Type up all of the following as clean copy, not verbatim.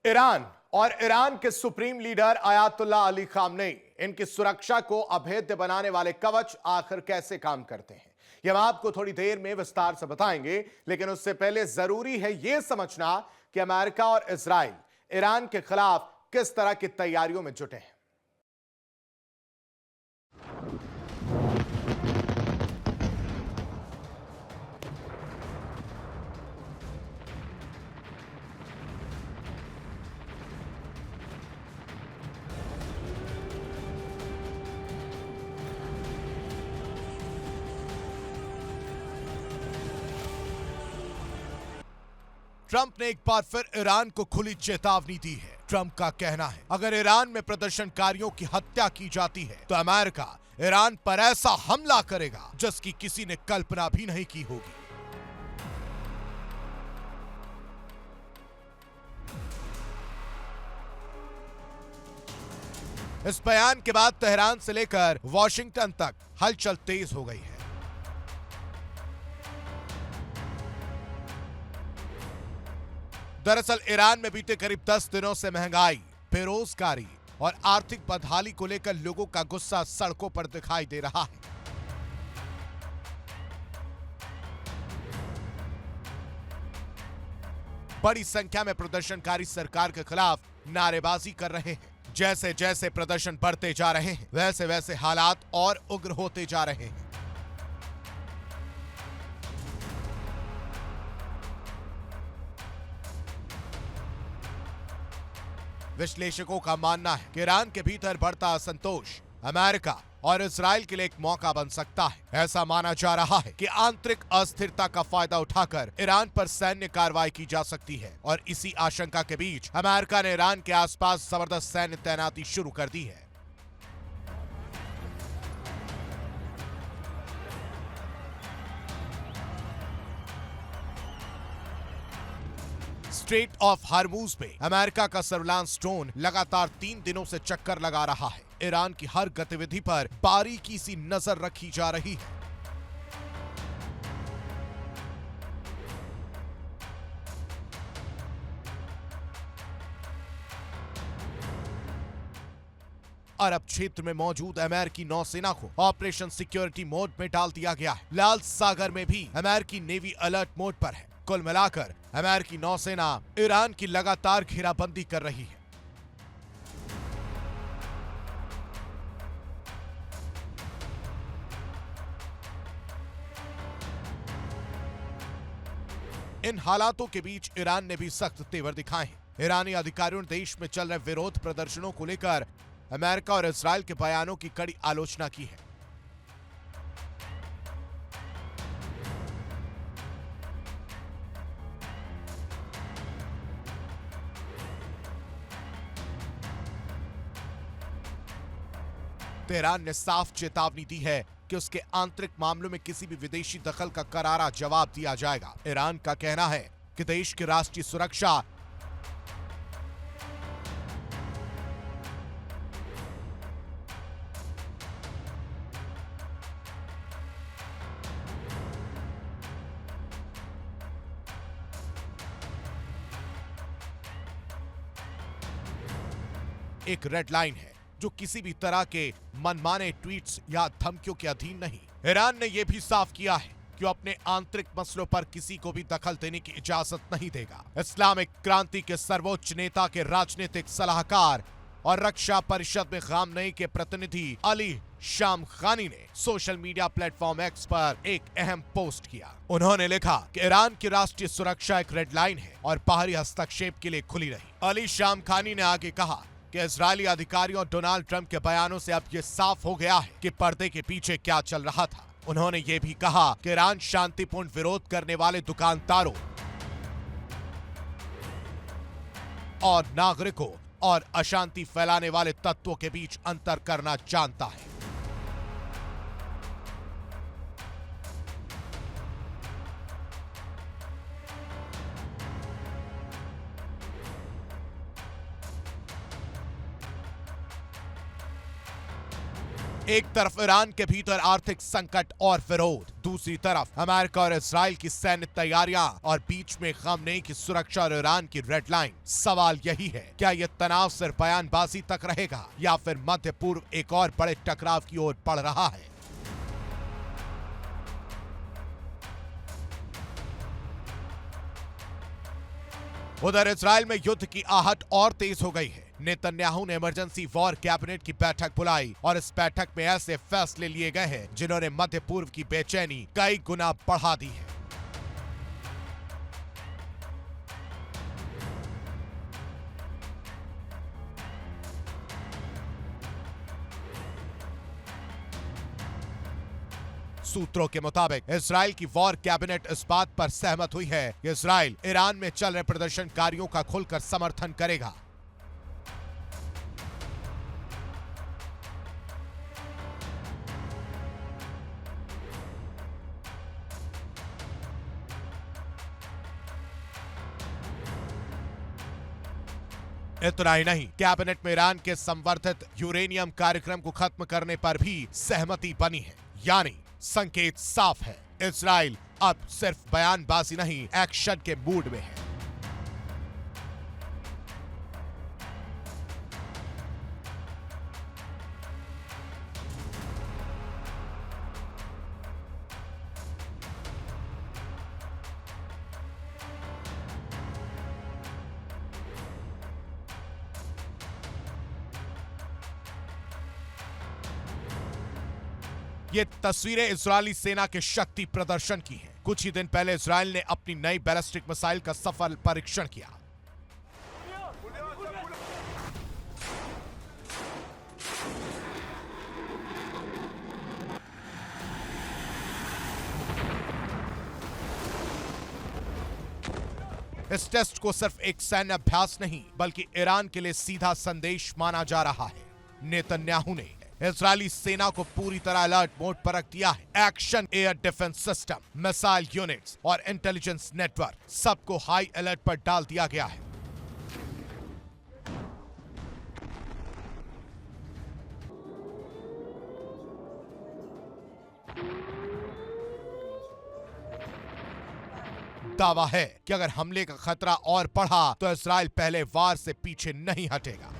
Iran और Iran के supreme leader Ayatollah Ali Khamenei, इनकी सुरक्षा को अभेद्य बनाने वाले कवच आखिर कैसे काम करते हैं, यह हम आपको थोड़ी देर में विस्तार से बताएंगे। लेकिन उससे पहले जरूरी है यह समझना कि अमेरिका और इजराइल ईरान के खिलाफ किस तरह की तैयारियों में जुटे हैं। ट्रंप ने एक बार फिर ईरान को खुली चेतावनी दी है। ट्रंप का कहना है, अगर ईरान में प्रदर्शनकारियों की हत्या की जाती है तो अमेरिका ईरान पर ऐसा हमला करेगा जिसकी किसी ने कल्पना भी नहीं की होगी। इस बयान के बाद तेहरान से लेकर वॉशिंगटन तक हलचल तेज हो गई है। दरअसल ईरान में बीते करीब 10 दिनों से महंगाई, बेरोजगारी और आर्थिक बदहाली को लेकर लोगों का गुस्सा सड़कों पर दिखाई दे रहा है। बड़ी संख्या में प्रदर्शनकारी सरकार के खिलाफ नारेबाजी कर रहे हैं। जैसे जैसे प्रदर्शन बढ़ते जा रहे हैं, वैसे वैसे हालात और उग्र होते जा रहे हैं। विश्लेषकों का मानना है कि ईरान के भीतर बढ़ता असंतोष अमेरिका और इजराइल के लिए एक मौका बन सकता है। ऐसा माना जा रहा है कि आंतरिक अस्थिरता का फायदा उठाकर ईरान पर सैन्य कार्रवाई की जा सकती है और इसी आशंका के बीच अमेरिका ने ईरान के आसपास जबरदस्त सैन्य तैनाती शुरू कर दी है। स्ट्रेट ऑफ हार्मूज पे अमेरिका का सर्विलांस ड्रोन लगातार 3 दिनों से चक्कर लगा रहा है। ईरान की हर गतिविधि पर बारीकी सी नजर रखी जा रही है। अरब क्षेत्र में मौजूद अमेरिकी नौसेना को ऑपरेशन सिक्योरिटी मोड में डाल दिया गया है। लाल सागर में भी अमेरिकी नेवी अलर्ट मोड पर है। कुल मिलाकर अमेरिकी नौसेना ईरान की लगातार घेराबंदी कर रही है। इन हालातों के बीच ईरान ने भी सख्त तेवर दिखाए हैं। ईरानी अधिकारियों ने देश में चल रहे विरोध प्रदर्शनों को लेकर अमेरिका और इजराइल के बयानों की कड़ी आलोचना की है। तेहरान ने साफ चेतावनी दी है कि उसके आंतरिक मामलों में किसी भी विदेशी दखल का करारा जवाब दिया जाएगा। ईरान का कहना है कि देश की राष्ट्रीय सुरक्षा एक रेड लाइन है जो किसी भी तरह के मनमाने ट्वीट्स या धमकियों के अधीन नहीं। ईरान ने यह भी साफ किया है कि वो अपने आंतरिक मसलों पर किसी को भी दखल देने की इजाजत नहीं देगा। इस्लामिक क्रांति के सर्वोच्च नेता के राजनीतिक सलाहकार और रक्षा परिषद में खामनेई के प्रतिनिधि अली शामखानी ने सोशल मीडिया प्लेटफॉर्म एक्स पर एक अहम पोस्ट किया। उन्होंने लिखा कि ईरान की राष्ट्रीय सुरक्षा एक रेड लाइन है और बाहरी हस्तक्षेप के लिए खुली रही। अली शामखानी ने आगे कहा कि इजरायली अधिकारियों और डोनाल्ड ट्रंप के बयानों से अब यह साफ हो गया है कि पर्दे के पीछे क्या चल रहा था। उन्होंने ये भी कहा कि ईरान शांतिपूर्ण विरोध करने वाले दुकानदारों और नागरिकों और अशांति फैलाने वाले तत्वों के बीच अंतर करना जानता है। एक तरफ ईरान के भीतर आर्थिक संकट और विरोध, दूसरी तरफ अमेरिका और इजराइल की सैन्य तैयारियां और बीच में खामनेई की सुरक्षा और ईरान की रेड लाइन। सवाल यही है, क्या यह तनाव सिर्फ बयानबाजी तक रहेगा या फिर मध्य पूर्व एक और बड़े टकराव की ओर बढ़ रहा है? उधर इजराइल में युद्ध की आहट और तेज हो गई है। नेतन्याहू ने इमरजेंसी वॉर कैबिनेट की बैठक बुलाई और इस बैठक में ऐसे फैसले लिए गए हैं जिन्होंने मध्य पूर्व की बेचैनी कई गुना बढ़ा दी है। सूत्रों के मुताबिक इजराइल की वॉर कैबिनेट इस बात पर सहमत हुई है कि इजराइल ईरान में चल रहे प्रदर्शनकारियों का खुलकर समर्थन करेगा। इतना ही नहीं, कैबिनेट में ईरान के संवर्धित यूरेनियम कार्यक्रम को खत्म करने पर भी सहमति बनी है। यानी संकेत साफ है, इजराइल अब सिर्फ बयानबाजी नहीं, एक्शन के मूड में है। ये तस्वीरें इजरायली सेना के शक्ति प्रदर्शन की हैं। कुछ ही दिन पहले इजराइल ने अपनी नई बैलिस्टिक मिसाइल का सफल परीक्षण किया। इस टेस्ट को सिर्फ एक सैन्य अभ्यास नहीं बल्कि ईरान के लिए सीधा संदेश माना जा रहा है। नेतन्याहू ने इजरायली सेना को पूरी तरह अलर्ट मोड पर रख दिया है। Action air defence system, missile units और इंटेलिजेंस नेटवर्क सबको हाई अलर्ट पर डाल दिया गया है। दावा है कि अगर हमले का खतरा और बढ़ा तो इजराइल पहले वार से पीछे नहीं हटेगा।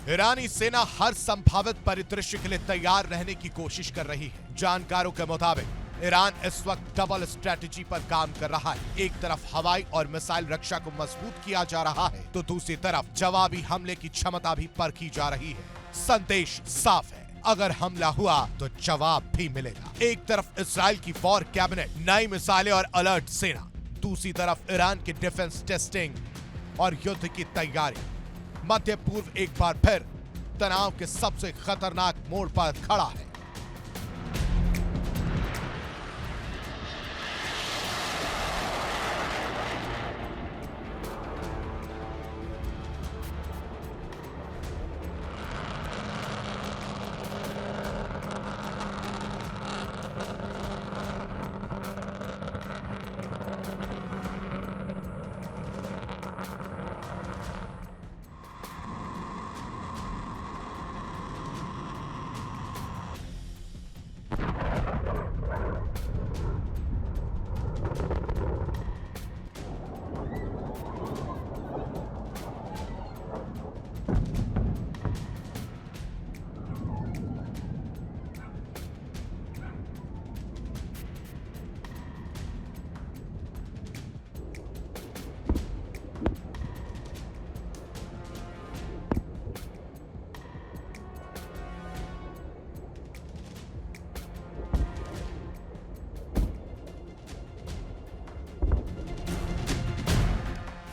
ईरानी सेना हर संभावित परिदृश्य के लिए तैयार रहने की कोशिश कर रही है। जानकारों के मुताबिक ईरान इस वक्त डबल स्ट्रेटजी पर काम कर रहा है। एक तरफ हवाई और मिसाइल रक्षा को मजबूत किया जा रहा है तो दूसरी तरफ जवाबी हमले की क्षमता भी परखी जा रही है। संदेश साफ है, अगर हमला हुआ तो जवाब भी मिलेगा। एक तरफ इजराइल की वॉर कैबिनेट, नई मिसाइलें और अलर्ट सेना, दूसरी तरफ ईरान की डिफेंस टेस्टिंग और युद्ध की तैयारी। मध्य पूर्व एक बार फिर तनाव के सबसे खतरनाक मोड़ पर खड़ा है।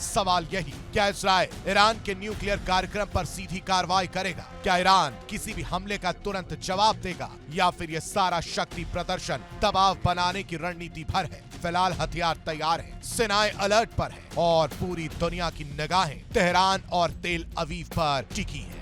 सवाल यही, क्या इजराइल ईरान के न्यूक्लियर कार्यक्रम पर सीधी कार्रवाई करेगा? क्या ईरान किसी भी हमले का तुरंत जवाब देगा, या फिर ये सारा शक्ति प्रदर्शन दबाव बनाने की रणनीति भर है? फिलहाल हथियार तैयार हैं, सेनाएं अलर्ट पर है और पूरी दुनिया की निगाहें तेहरान और तेल अवीव पर टिकी है।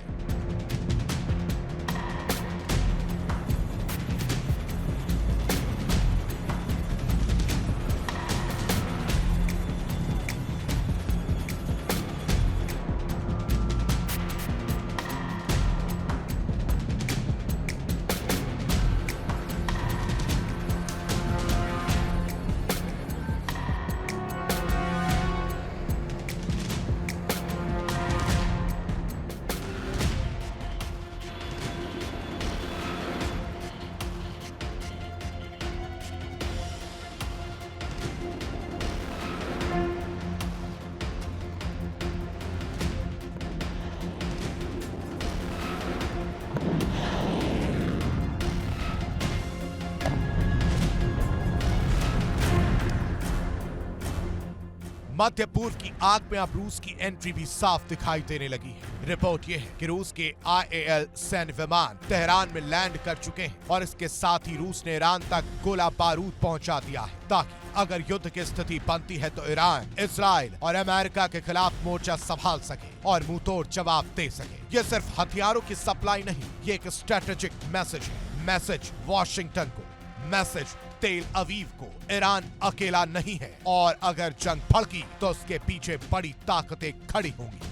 मध्य पूर्व की आग में अब रूस की एंट्री भी साफ दिखाई देने लगी है। रिपोर्ट यह है कि रूस के IAL सैन्य विमान तेहरान में लैंड कर चुके हैं और इसके साथ ही रूस ने ईरान तक गोला बारूद पहुंचा दिया है, ताकि अगर युद्ध की स्थिति बनती है तो ईरान, इजराइल और अमेरिका के खिलाफ मोर्चा संभाल सके और मुंहतोड़ जवाब दे सके। ये सिर्फ हथियारों की सप्लाई नहीं, ये एक स्ट्रेटेजिक मैसेज है। मैसेज वॉशिंगटन को, मैसेज तेल अवीव को, ईरान अकेला नहीं है और अगर जंग भड़की तो उसके पीछे बड़ी ताकतें खड़ी होंगी।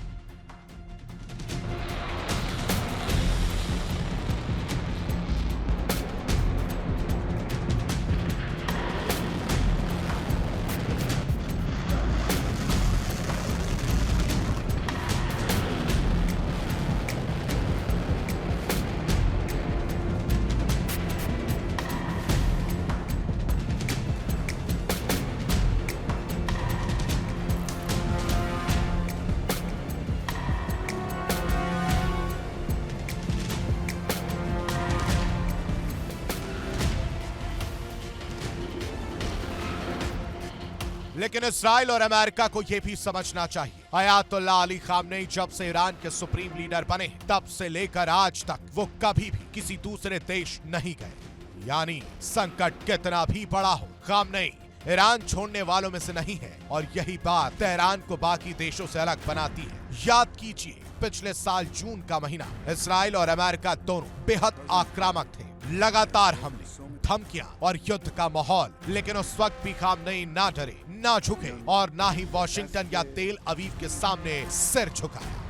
लेकिन इजराइल और अमेरिका को यह भी समझना चाहिए, अयातुल्लाह अली खामनेई जब से ईरान के सुप्रीम लीडर बने तब से लेकर आज तक वो कभी भी किसी दूसरे देश नहीं गए। यानी संकट कितना भी बड़ा हो, खामनेई ईरान छोड़ने वालों में से नहीं है और यही बात तेहरान को बाकी देशों से अलग बनाती है। याद कीजिए, पिछले साल जून का महीना इजराइल और अमेरिका दोनों बेहद आक्रामक थे, लगातार हमले, धमकियां और युद्ध का माहौल, लेकिन उस वक्त भी खामनेई ना डरे, ना झुके और ना ही वॉशिंगटन या तेल अवीव के सामने सिर झुकाया।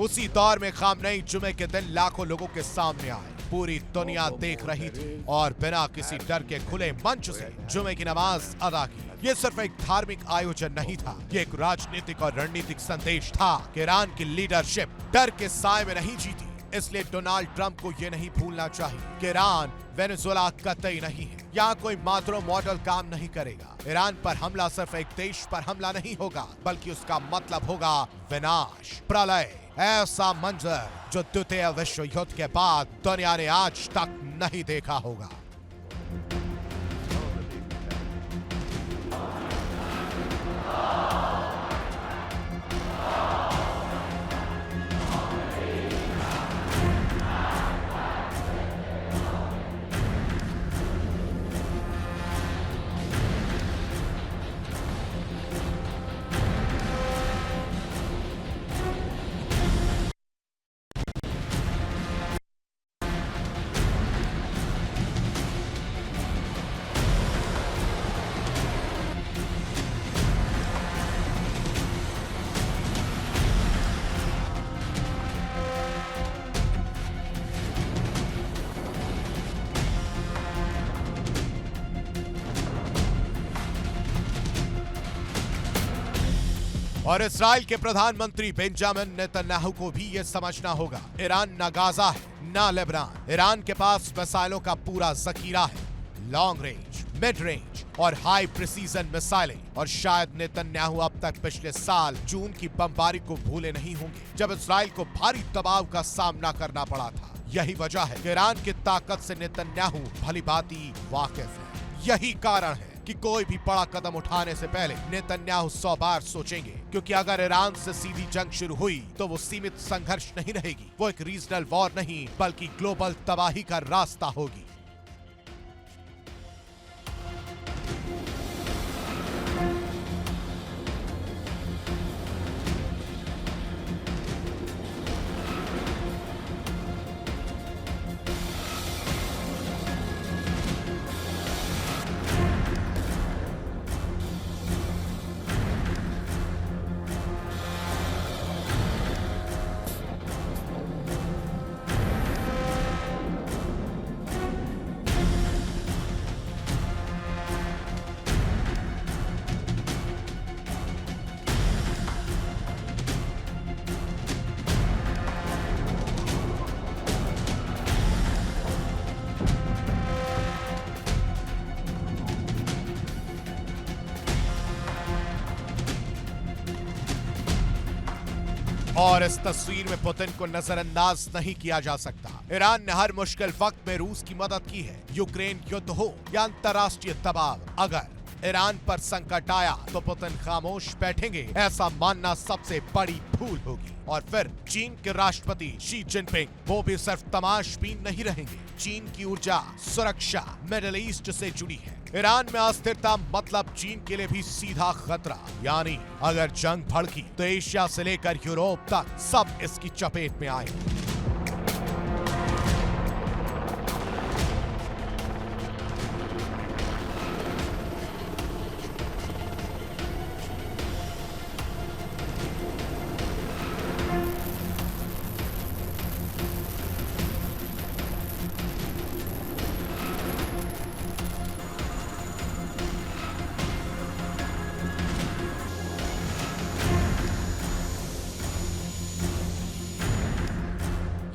उसी दौर में खामनेई जुमे के दिन लाखों लोगों के सामने आए, पूरी दुनिया देख रही थी और बिना किसी डर के खुले मंच से जुमे की नमाज अदा की। ये सिर्फ एक धार्मिक आयोजन नहीं था, ये एक राजनीतिक और रणनीतिक संदेश था कि ईरान की लीडरशिप डर के साए में नहीं जीती। इसलिए डोनाल्ड ट्रंप को यह नहीं भूलना चाहिए कि ईरान वेनेजुएला कतई नहीं है, यहाँ कोई मात्रो मॉडल काम नहीं करेगा। ईरान पर हमला सिर्फ एक देश पर हमला नहीं होगा, बल्कि उसका मतलब होगा विनाश, प्रलय, ऐसा मंजर जो द्वितीय विश्व युद्ध के बाद दुनिया ने आज तक नहीं देखा होगा। और इस्राइल के प्रधानमंत्री बेंजामिन नेतन्याहू को भी ये समझना होगा, ईरान ना गाजा है ना लेबनान। ईरान के पास मिसाइलों का पूरा जखीरा है, लॉन्ग रेंज, मिड रेंज और हाई प्रिसीजन मिसाइलें। और शायद नेतन्याहू अब तक पिछले साल जून की बमबारी को भूले नहीं होंगे, जब इस्राइल को भारी दबाव का सामना करना पड़ा था। यही वजह है कि ईरान की ताकत से नेतन्याहू भलीभांति वाकिफ है। यही कारण है कि कोई भी बड़ा कदम उठाने से पहले नेतन्याहू 100 बार सोचेंगे, क्योंकि अगर ईरान से सीधी जंग शुरू हुई तो वो सीमित संघर्ष नहीं रहेगी, वो एक रीजनल वॉर नहीं बल्कि ग्लोबल तबाही का रास्ता होगी। और इस तस्वीर में पुतिन को नजरअंदाज नहीं किया जा सकता। ईरान ने हर मुश्किल वक्त में रूस की मदद की है। यूक्रेन युद्ध हो या अंतर्राष्ट्रीय दबाव, अगर ईरान पर संकट आया तो पुतिन खामोश बैठेंगे, ऐसा मानना सबसे बड़ी भूल होगी। और फिर चीन के राष्ट्रपति शी जिनपिंग, वो भी सिर्फ तमाशबीन नहीं रहेंगे। चीन की ऊर्जा, सुरक्षा मिडिल ईस्ट से जुड़ी है। ईरान में अस्थिरता मतलब चीन के लिए भी सीधा खतरा। यानी अगर जंग भड़की तो एशिया से लेकर यूरोप तक सब इसकी चपेट में आए।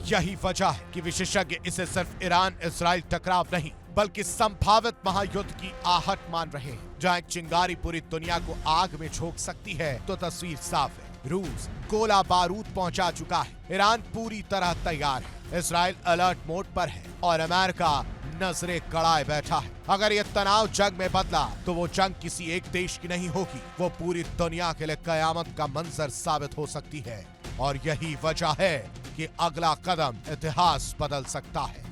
यही वजह है कि विशेषज्ञ इसे सिर्फ ईरान इजराइल टकराव नहीं बल्कि संभावित महायुद्ध की आहट मान रहे हैं। जहां एक चिंगारी पूरी दुनिया को आग में झोंक सकती है तो तस्वीर साफ है। रूस गोला बारूद पहुंचा चुका है, ईरान पूरी तरह तैयार है, इजराइल अलर्ट मोड पर है और अमेरिका नजरें गड़ाए बैठा है। अगर ये तनाव जंग में बदला तो वो जंग किसी एक देश की नहीं होगी, वो पूरी दुनिया के लिए कयामत का मंजर साबित हो सकती है। और यही वजह है कि अगला कदम इतिहास बदल सकता है।